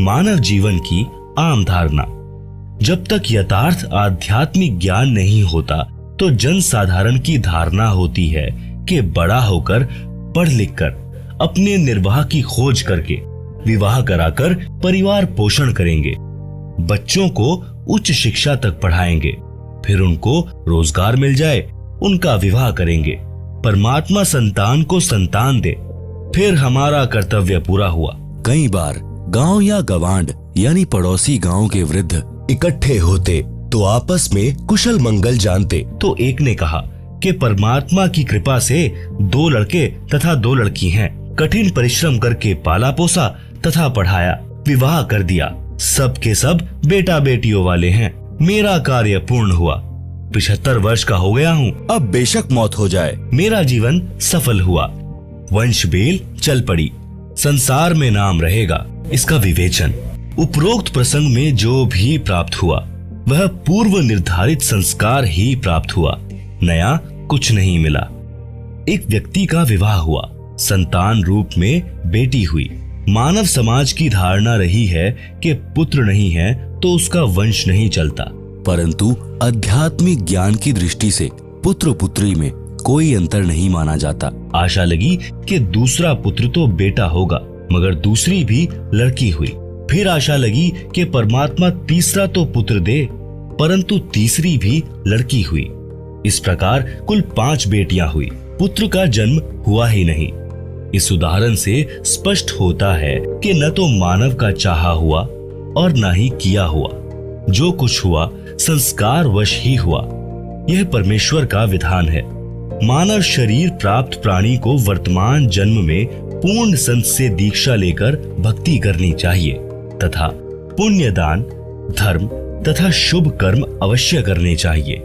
मानव जीवन की आम धारणा। जब तक यथार्थ आध्यात्मिक ज्ञान नहीं होता तो जन साधारण की धारणा होती है कि बड़ा होकर पढ़ लिख कर अपने निर्वाह की खोज करके विवाह कराकर परिवार पोषण करेंगे, बच्चों को उच्च शिक्षा तक पढ़ाएंगे, फिर उनको रोजगार मिल जाए उनका विवाह करेंगे, परमात्मा संतान को संतान दे, फिर हमारा कर्तव्य पूरा हुआ। कई बार गांव या गवांड यानी पड़ोसी गांव के वृद्ध इकट्ठे होते तो आपस में कुशल मंगल जानते। तो एक ने कहा कि परमात्मा की कृपा से 2 लड़के तथा 2 लड़की हैं। कठिन परिश्रम करके पाला पोसा तथा पढ़ाया, विवाह कर दिया, सब के सब बेटा बेटियों वाले हैं। मेरा कार्य पूर्ण हुआ, 75 वर्ष का हो गया हूँ, अब बेशक मौत हो जाए, मेरा जीवन सफल हुआ, वंश बेल चल पड़ी, संसार में नाम रहेगा। इसका विवेचन। उपरोक्त प्रसंग में जो भी प्राप्त हुआ वह पूर्व निर्धारित संस्कार ही प्राप्त हुआ, नया कुछ नहीं मिला। एक व्यक्ति का विवाह हुआ, संतान रूप में बेटी हुई। मानव समाज की धारणा रही है कि पुत्र नहीं है तो उसका वंश नहीं चलता, परंतु आध्यात्मिक ज्ञान की दृष्टि से पुत्र पुत्री में कोई अंतर नहीं माना जाता। आशा लगी कि दूसरा पुत्र तो बेटा होगा, मगर दूसरी भी लड़की हुई। फिर आशा लगी कि परमात्मा तीसरा तो पुत्र दे, परंतु तीसरी भी लड़की हुई। इस प्रकार कुल 5 बेटियां हुई, पुत्र का जन्म हुआ ही नहीं। इस उदाहरण से स्पष्ट होता है कि न तो मानव का चाहा हुआ और न ही किया हुआ। जो कुछ हुआ संस्कार वश ही हुआ। यह परमेश्वर का विधान है। मानव शरीर प्राप्त प्राणी को वर्तमान जन्म में पूर्ण संत से दीक्षा लेकर भक्ति करनी चाहिए तथा पुण्य दान, धर्म तथा शुभ कर्म अवश्य करने चाहिए।